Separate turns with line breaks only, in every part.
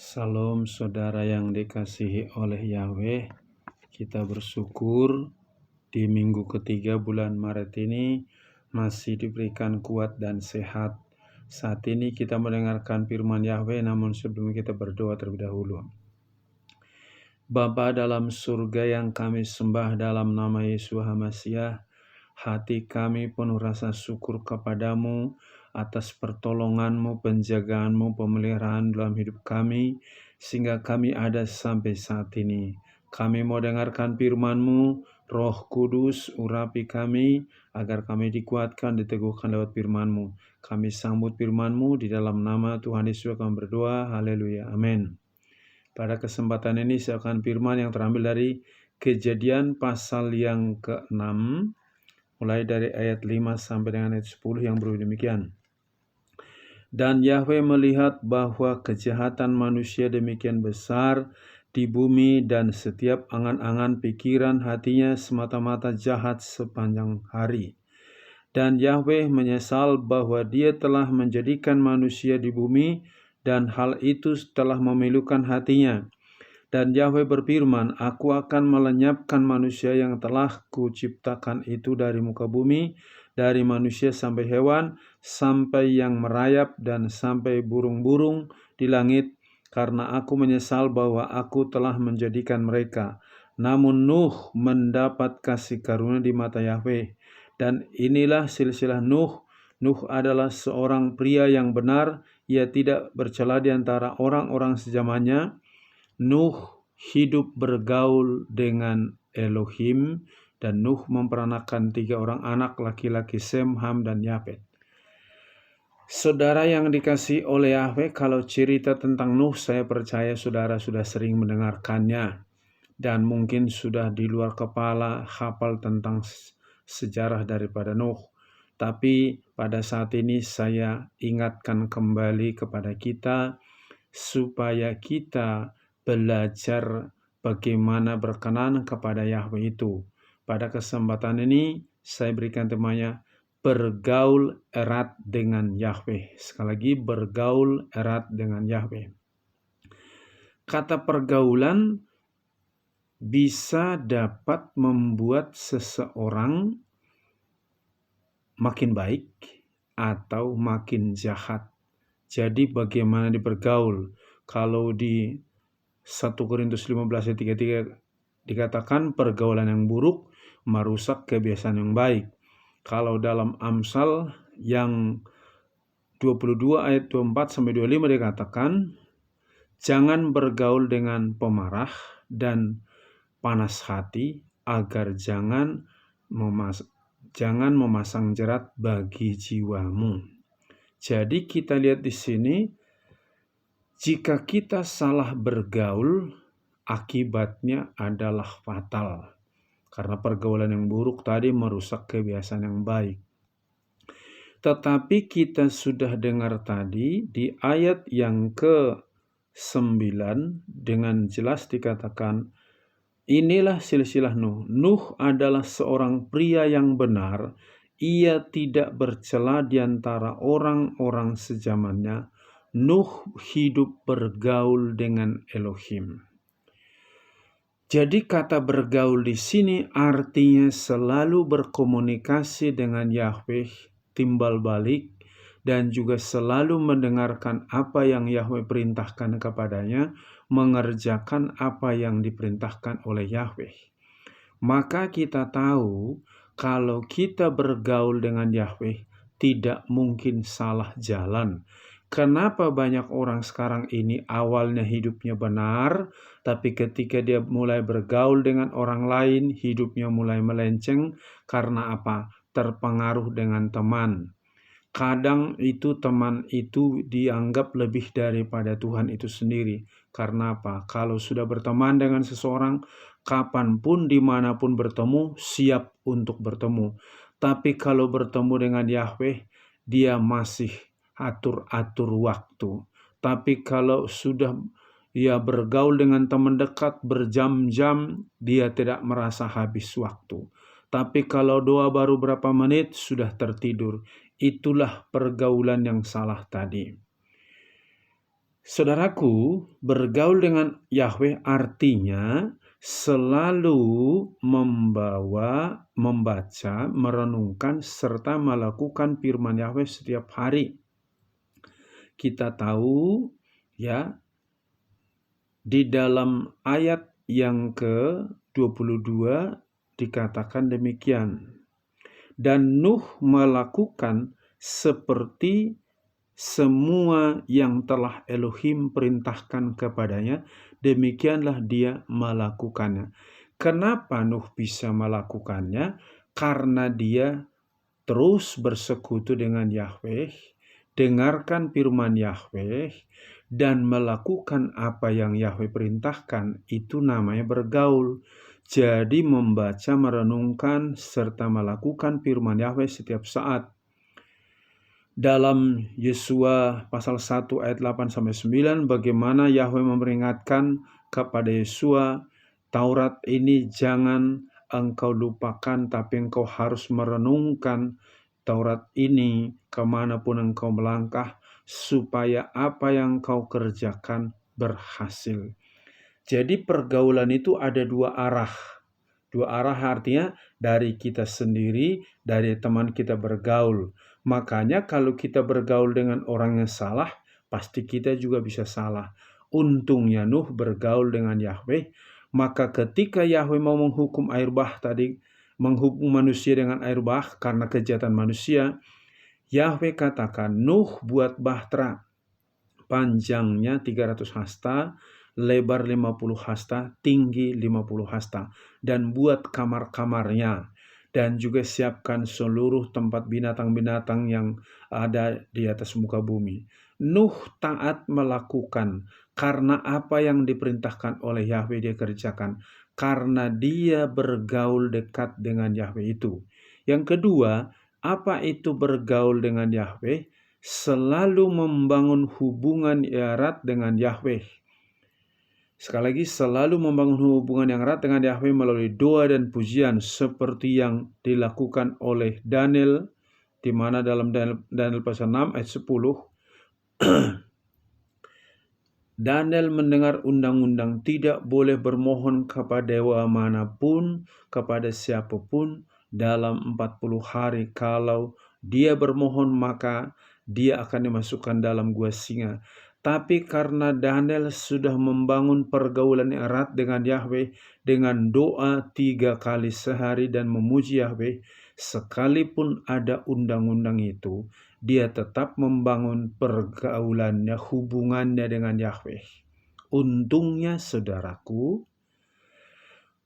Salam saudara yang dikasihi oleh Yahweh. Kita bersyukur di minggu ketiga bulan Maret ini masih diberikan kuat dan sehat. Saat ini kita mendengarkan firman Yahweh, namun sebelum kita berdoa terlebih dahulu. Bapa dalam surga yang kami sembah dalam nama Yesus HaMasiah, hati kami penuh rasa syukur kepadamu atas pertolonganmu, penjagaanmu, pemeliharaan dalam hidup kami, sehingga kami ada sampai saat ini. Kami mau dengarkan firman-Mu, Roh Kudus urapi kami, agar kami dikuatkan, diteguhkan lewat firman-Mu. Kami sambut firman-Mu di dalam nama Tuhan Yesus kami berdoa, haleluya, amin. Pada kesempatan ini saya akan firman yang terambil dari Kejadian pasal yang ke-6, mulai dari ayat 5 sampai dengan ayat 10 yang berbunyi demikian. Dan Yahweh melihat bahwa kejahatan manusia demikian besar di bumi, dan setiap angan-angan pikiran hatinya semata-mata jahat sepanjang hari. Dan Yahweh menyesal bahwa Dia telah menjadikan manusia di bumi, dan hal itu telah memilukan hatinya. Dan Yahweh berfirman, Aku akan melenyapkan manusia yang telah kuciptakan itu dari muka bumi, dari manusia sampai hewan, sampai yang merayap, dan sampai burung-burung di langit, karena aku menyesal bahwa aku telah menjadikan mereka. Namun Nuh mendapat kasih karunia di mata Yahweh. Dan inilah silsilah Nuh. Nuh adalah seorang pria yang benar. Ia tidak bercela di antara orang-orang sezamannya. Nuh hidup bergaul dengan Elohim, dan Nuh memperanakan 3 orang anak laki-laki, Sem, Ham, dan Yafet. Saudara yang dikasihi oleh Yahweh, kalau cerita tentang Nuh, saya percaya saudara sudah sering mendengarkannya, dan mungkin sudah di luar kepala hafal tentang sejarah daripada Nuh. Tapi pada saat ini saya ingatkan kembali kepada kita, supaya kita belajar bagaimana berkenan kepada Yahweh itu. Pada kesempatan ini saya berikan temanya bergaul erat dengan Yahweh. Sekali lagi, bergaul erat dengan Yahweh. Kata pergaulan bisa dapat membuat seseorang makin baik atau makin jahat. Jadi bagaimana dibergaul? Kalau di 1 Korintus 15 ayat 33 dikatakan pergaulan yang buruk merusak kebiasaan yang baik. Kalau dalam Amsal yang 22 ayat 24 sampai 25 dikatakan, jangan bergaul dengan pemarah dan panas hati, agar jangan memasang jerat bagi jiwamu. Jadi kita lihat di sini, jika kita salah bergaul, akibatnya adalah fatal. Karena pergaulan yang buruk tadi merusak kebiasaan yang baik. Tetapi kita sudah dengar tadi di ayat yang ke-9 dengan jelas dikatakan, inilah silsilah Nuh. Nuh adalah seorang pria yang benar. Ia tidak bercela di antara orang-orang sezamannya. Nuh hidup bergaul dengan Elohim. Jadi kata bergaul di sini artinya selalu berkomunikasi dengan Yahweh, timbal balik, dan juga selalu mendengarkan apa yang Yahweh perintahkan kepadanya, mengerjakan apa yang diperintahkan oleh Yahweh. Maka kita tahu kalau kita bergaul dengan Yahweh tidak mungkin salah jalan. Kenapa banyak orang sekarang ini awalnya hidupnya benar, tapi ketika dia mulai bergaul dengan orang lain, hidupnya mulai melenceng. Karena apa? Terpengaruh dengan teman. Kadang itu teman itu dianggap lebih daripada Tuhan itu sendiri. Karena apa? Kalau sudah berteman dengan seseorang, kapanpun, dimanapun bertemu, siap untuk bertemu. Tapi kalau bertemu dengan Yahweh, dia masih atur-atur waktu. Tapi kalau sudah ia bergaul dengan teman dekat berjam-jam, dia tidak merasa habis waktu. Tapi kalau doa baru berapa menit, sudah tertidur. Itulah pergaulan yang salah tadi. Saudaraku, bergaul dengan Yahweh artinya selalu membaca, merenungkan, serta melakukan firman Yahweh setiap hari. Kita tahu ya, di dalam ayat yang ke-22 dikatakan demikian. Dan Nuh melakukan seperti semua yang telah Elohim perintahkan kepadanya, demikianlah dia melakukannya. Kenapa Nuh bisa melakukannya? Karena dia terus bersekutu dengan Yahweh, dengarkan firman Yahweh, dan melakukan apa yang Yahweh perintahkan. Itu namanya bergaul. Jadi membaca, merenungkan, serta melakukan firman Yahweh setiap saat. Dalam Yesua pasal 1 ayat 8-9, bagaimana Yahweh memperingatkan kepada Yesua, Taurat ini jangan engkau lupakan, tapi engkau harus merenungkan Taurat ini kemanapun engkau melangkah, supaya apa yang kau kerjakan berhasil. Jadi pergaulan itu ada dua arah. Dua arah artinya dari kita sendiri, dari teman kita bergaul. Makanya kalau kita bergaul dengan orang yang salah, pasti kita juga bisa salah. Untungnya Nuh bergaul dengan Yahweh, maka ketika Yahweh mau menghukum air bah tadi, menghukum manusia dengan air bah karena kejahatan manusia, Yahweh katakan, Nuh buat bahtera, panjangnya 300 hasta, lebar 50 hasta, tinggi 50 hasta, dan buat kamar-kamarnya. Dan juga siapkan seluruh tempat binatang-binatang yang ada di atas muka bumi. Nuh taat melakukan karena apa yang diperintahkan oleh Yahweh dia kerjakan. Karena dia bergaul dekat dengan Yahweh itu. Yang kedua, apa itu bergaul dengan Yahweh? Selalu membangun hubungan erat dengan Yahweh. Sekali lagi, selalu membangun hubungan yang erat dengan Yahweh melalui doa dan pujian seperti yang dilakukan oleh Daniel, di mana dalam Daniel pasal 6 ayat 10, Daniel mendengar undang-undang tidak boleh bermohon kepada dewa manapun, kepada siapapun dalam 40 hari. Kalau dia bermohon, maka dia akan dimasukkan dalam gua singa. Tapi karena Daniel sudah membangun pergaulan erat dengan Yahweh dengan doa 3 kali sehari dan memuji Yahweh, sekalipun ada undang-undang itu, dia tetap membangun pergaulannya, hubungannya dengan Yahweh. Untungnya saudaraku,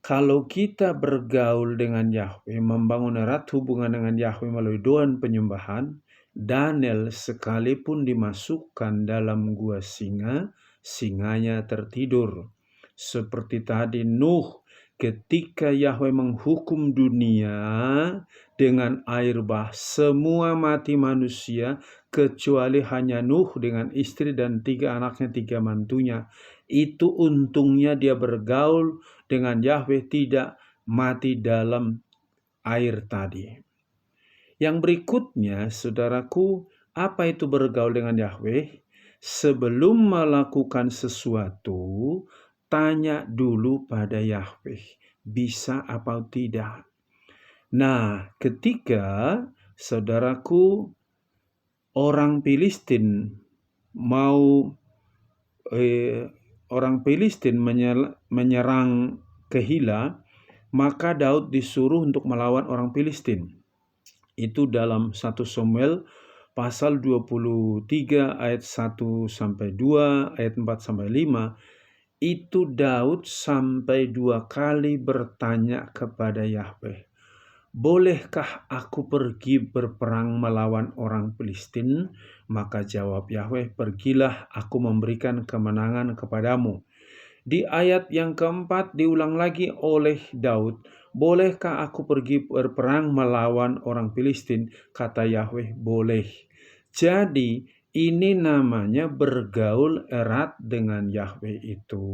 kalau kita bergaul dengan Yahweh, membangun erat hubungan dengan Yahweh melalui doa dan penyembahan, Daniel sekalipun dimasukkan dalam gua singa, singanya tertidur. Seperti tadi Nuh, ketika Yahweh menghukum dunia dengan air bah, semua mati manusia, kecuali hanya Nuh dengan istri dan 3 anaknya, 3 mantunya. Itu untungnya dia bergaul dengan Yahweh, tidak mati dalam air tadi. Yang berikutnya, saudaraku, apa itu bergaul dengan Yahweh? Sebelum melakukan sesuatu, tanya dulu pada Yahweh, bisa apa tidak? Nah, ketika saudaraku orang Filistin menyerang Kehila, maka Daud disuruh untuk melawan orang Filistin. Itu dalam 1 Samuel pasal 23 ayat 1-2, ayat 4-5. Itu Daud sampai 2 kali bertanya kepada Yahweh, bolehkah aku pergi berperang melawan orang Filistin? Maka jawab Yahweh, pergilah, aku memberikan kemenangan kepadamu. Di ayat yang keempat diulang lagi oleh Daud, bolehkah aku pergi berperang melawan orang Filistin? Kata Yahweh, boleh. Jadi ini namanya bergaul erat dengan Yahweh itu.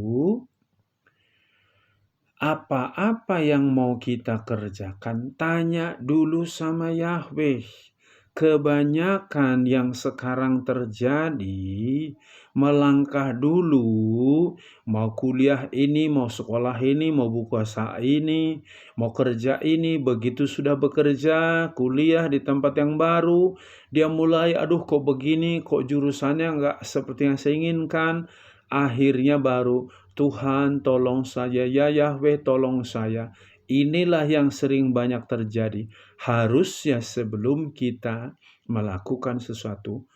Apa-apa yang mau kita kerjakan, tanya dulu sama Yahweh. Kebanyakan yang sekarang terjadi, melangkah dulu, mau kuliah ini, mau sekolah ini, mau buka usaha ini, mau kerja ini. Begitu sudah bekerja, kuliah di tempat yang baru, dia mulai, aduh kok begini, kok jurusannya nggak seperti yang saya inginkan. Akhirnya baru, Tuhan tolong saya, ya Yahweh tolong saya. Inilah yang sering banyak terjadi. Harusnya sebelum kita melakukan sesuatu,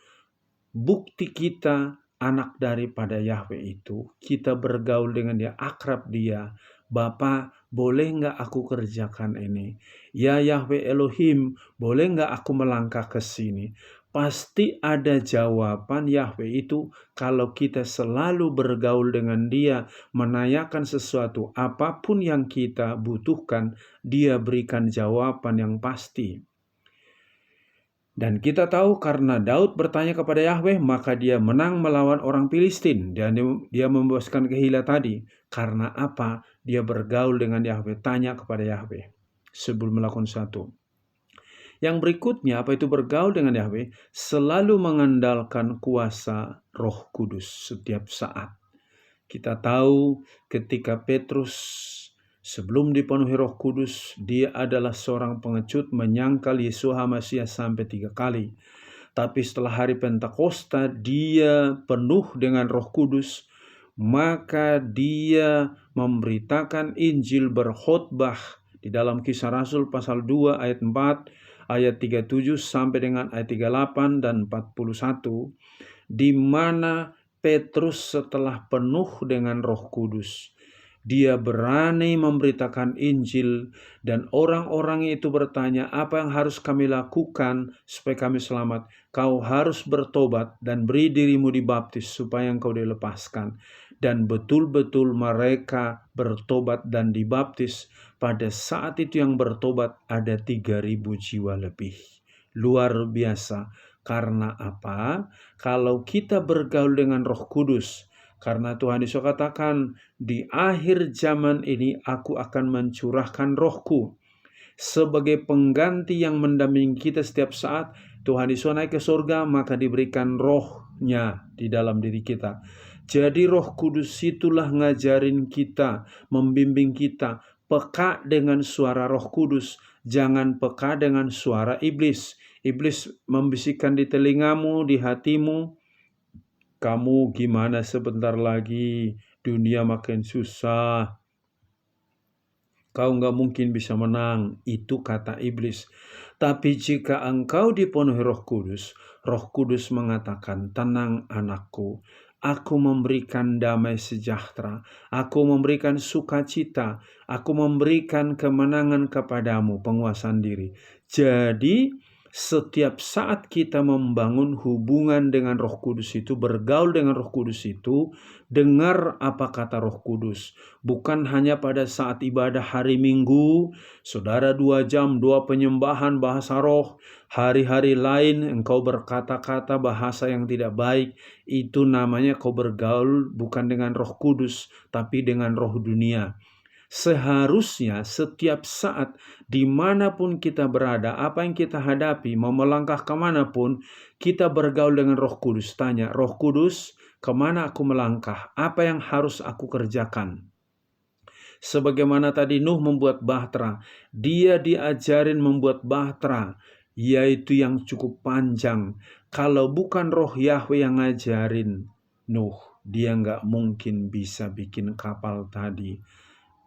bukti kita anak daripada Yahweh itu, kita bergaul dengan dia, akrab dia. Bapa, boleh nggak aku kerjakan ini? Ya Yahweh Elohim, boleh nggak aku melangkah ke sini? Pasti ada jawaban Yahweh itu kalau kita selalu bergaul dengan dia, menanyakan sesuatu, apapun yang kita butuhkan, dia berikan jawaban yang pasti. Dan kita tahu karena Daud bertanya kepada Yahweh, maka dia menang melawan orang Filistin. Dan dia membebaskan Kehila tadi. Karena apa? Dia bergaul dengan Yahweh, tanya kepada Yahweh sebelum melakukan sesuatu. Yang berikutnya, apa itu bergaul dengan Yahweh? Selalu mengandalkan kuasa Roh Kudus setiap saat. Kita tahu ketika Petrus sebelum dipenuhi Roh Kudus, dia adalah seorang pengecut, menyangkal Yesus Masias sampai 3 kali. Tapi setelah hari Pentakosta, dia penuh dengan Roh Kudus, maka dia memberitakan Injil, berkhotbah di dalam Kisah Rasul pasal 2 ayat 4, ayat 37 sampai dengan ayat 38 dan 41, di mana Petrus setelah penuh dengan Roh Kudus, dia berani memberitakan Injil, dan orang-orang itu bertanya, apa yang harus kami lakukan supaya kami selamat? Kau harus bertobat dan beri dirimu dibaptis supaya engkau dilepaskan. Dan betul-betul mereka bertobat dan dibaptis. Pada saat itu yang bertobat ada 3.000 jiwa lebih. Luar biasa. Karena apa? Kalau kita bergaul dengan Roh Kudus, karena Tuhan Yesus katakan, di akhir zaman ini aku akan mencurahkan Rohku sebagai pengganti yang mendampingi kita setiap saat. Tuhan Yesus naik ke surga, maka diberikan Roh-Nya di dalam diri kita. Jadi Roh Kudus itulah ngajarin kita, membimbing kita, peka dengan suara Roh Kudus, jangan peka dengan suara iblis. Iblis membisikkan di telingamu, di hatimu, kamu gimana sebentar lagi, dunia makin susah, kau nggak mungkin bisa menang. Itu kata iblis. Tapi jika engkau dipenuhi Roh Kudus mengatakan, tenang anakku, aku memberikan damai sejahtera, aku memberikan sukacita, aku memberikan kemenangan kepadamu, penguasaan diri. Jadi setiap saat kita membangun hubungan dengan Roh Kudus itu, bergaul dengan Roh Kudus itu, dengar apa kata Roh Kudus. Bukan hanya pada saat ibadah hari Minggu, saudara 2 jam, 2 penyembahan bahasa roh. Hari-hari lain engkau berkata-kata bahasa yang tidak baik. Itu namanya kau bergaul bukan dengan Roh Kudus, tapi dengan roh dunia. Seharusnya setiap saat, dimanapun kita berada, apa yang kita hadapi, mau melangkah kemanapun, kita bergaul dengan Roh Kudus. Tanya, Roh Kudus, kemana aku melangkah? Apa yang harus aku kerjakan? Sebagaimana tadi Nuh membuat bahtera, dia diajarin membuat bahtera, yaitu yang cukup panjang. Kalau bukan Roh Yahweh yang ngajarin Nuh, dia nggak mungkin bisa bikin kapal tadi.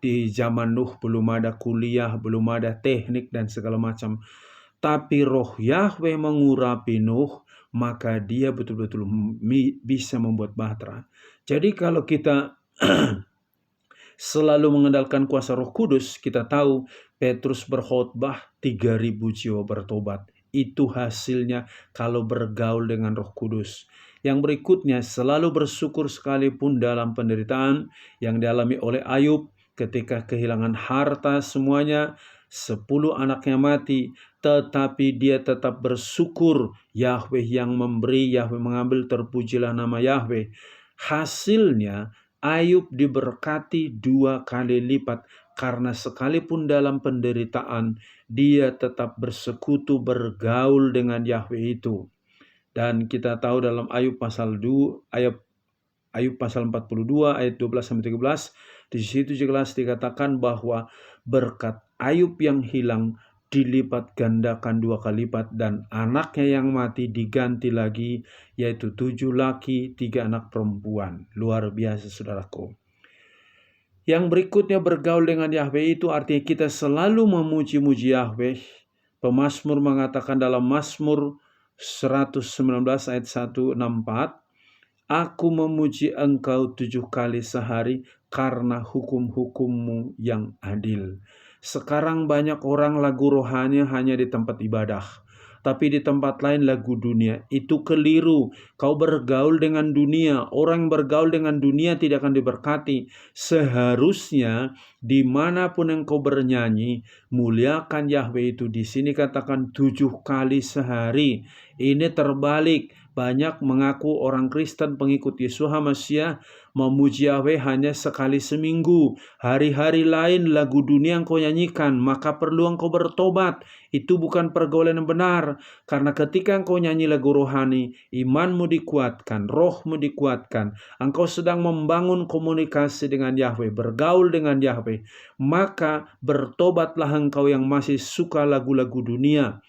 Di zaman Nuh belum ada kuliah, belum ada teknik dan segala macam. Tapi Roh Yahweh mengurapi Nuh, maka dia betul-betul bisa membuat bahtera. Jadi kalau kita selalu mengandalkan kuasa Roh Kudus, kita tahu Petrus berkhotbah, 3.000 jiwa bertobat. Itu hasilnya kalau bergaul dengan Roh Kudus. Yang berikutnya, selalu bersyukur sekalipun dalam penderitaan yang dialami oleh Ayub. Ketika kehilangan harta semuanya, 10 anaknya mati, tetapi dia tetap bersyukur. Yahweh yang memberi, Yahweh mengambil, terpujilah nama Yahweh. Hasilnya Ayub diberkati 2 kali lipat, karena sekalipun dalam penderitaan, dia tetap bersekutu, bergaul dengan Yahweh itu. Dan kita tahu dalam Ayub pasal 2, Ayub pasal 42 ayat 12-13. Di situ jelas dikatakan bahwa berkat Ayub yang hilang dilipat gandakan 2 kali lipat, dan anaknya yang mati diganti lagi, yaitu 7 laki 3 anak perempuan. Luar biasa, saudaraku. Yang berikutnya, bergaul dengan Yahweh itu artinya kita selalu memuji-muji Yahweh. Pemazmur mengatakan dalam Mazmur 119 ayat 164, aku memuji Engkau 7 kali sehari karena hukum-hukum-Mu yang adil. Sekarang banyak orang lagu rohani hanya di tempat ibadah, tapi di tempat lain lagu dunia. Itu keliru. Kau bergaul dengan dunia. Orang yang bergaul dengan dunia tidak akan diberkati. Seharusnya dimanapun engkau bernyanyi, muliakan Yahweh itu. Di sini katakan 7 kali sehari. Ini terbalik. Banyak mengaku orang Kristen pengikut Yesus HaMasiah memuji Yahweh hanya sekali seminggu. Hari-hari lain lagu dunia engkau nyanyikan, maka perlu engkau bertobat. Itu bukan pergaulan yang benar. Karena ketika engkau nyanyi lagu rohani, imanmu dikuatkan, rohmu dikuatkan. Engkau sedang membangun komunikasi dengan Yahweh, bergaul dengan Yahweh. Maka bertobatlah engkau yang masih suka lagu-lagu dunia.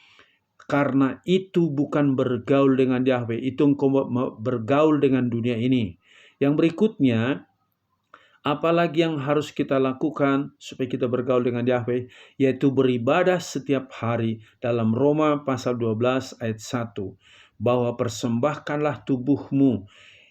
Karena itu bukan bergaul dengan Yahweh, itu engkau bergaul dengan dunia ini. Yang berikutnya, apalagi yang harus kita lakukan supaya kita bergaul dengan Yahweh, yaitu beribadah setiap hari. Dalam Roma pasal 12 ayat 1, bahwa persembahkanlah tubuhmu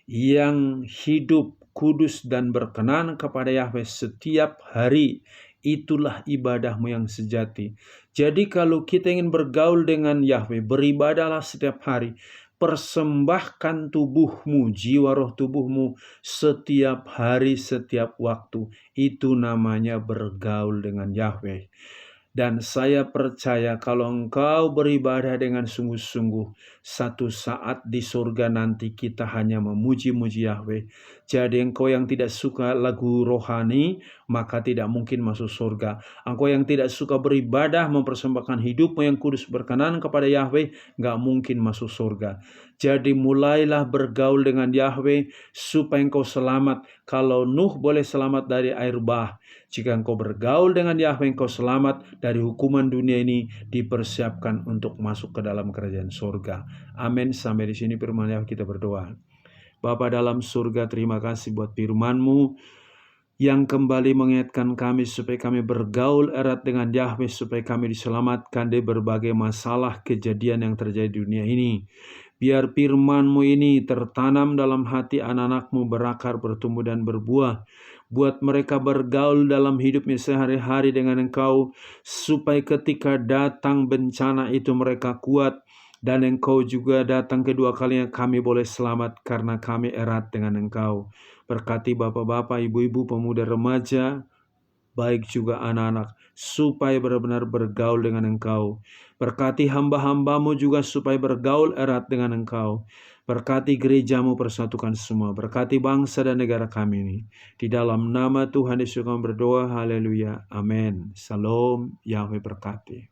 yang hidup, kudus dan berkenan kepada Yahweh setiap hari. Itulah ibadahmu yang sejati. Jadi kalau kita ingin bergaul dengan Yahweh, beribadahlah setiap hari. Persembahkan tubuhmu, jiwa roh tubuhmu setiap hari, setiap waktu. Itu namanya bergaul dengan Yahweh. Dan saya percaya kalau engkau beribadah dengan sungguh-sungguh, satu saat di surga nanti kita hanya memuji-muji Yahweh. Jadi engkau yang tidak suka lagu rohani, maka tidak mungkin masuk surga. Engkau yang tidak suka beribadah, mempersembahkan hidupmu yang kudus berkenan kepada Yahweh, gak mungkin masuk surga. Jadi mulailah bergaul dengan Yahweh supaya engkau selamat. Kalau Nuh boleh selamat dari air bah, jika engkau bergaul dengan Yahweh, engkau selamat dari hukuman dunia ini, dipersiapkan untuk masuk ke dalam kerajaan surga. Amin. Sampai di sini firman Yahweh, kita berdoa. Bapa dalam surga, terima kasih buat firman-Mu yang kembali mengingatkan kami supaya kami bergaul erat dengan Yahweh, supaya kami diselamatkan dari berbagai masalah kejadian yang terjadi di dunia ini. Biar firman-Mu ini tertanam dalam hati anak-anak-Mu, berakar, bertumbuh dan berbuah. Buat mereka bergaul dalam hidupnya sehari-hari dengan Engkau, supaya ketika datang bencana itu mereka kuat, dan Engkau juga datang kedua kalinya, kami boleh selamat karena kami erat dengan Engkau. Berkati bapak-bapak, ibu-ibu, pemuda, remaja, baik juga anak-anak, supaya benar-benar bergaul dengan Engkau. Berkati hamba-hambamu juga supaya bergaul erat dengan Engkau. Berkati gerejamu, persatukan semua. Berkati bangsa dan negara kami ini. Di dalam nama Tuhan Yesus kami berdoa. Haleluya. Amin. Shalom. Yahweh berkati.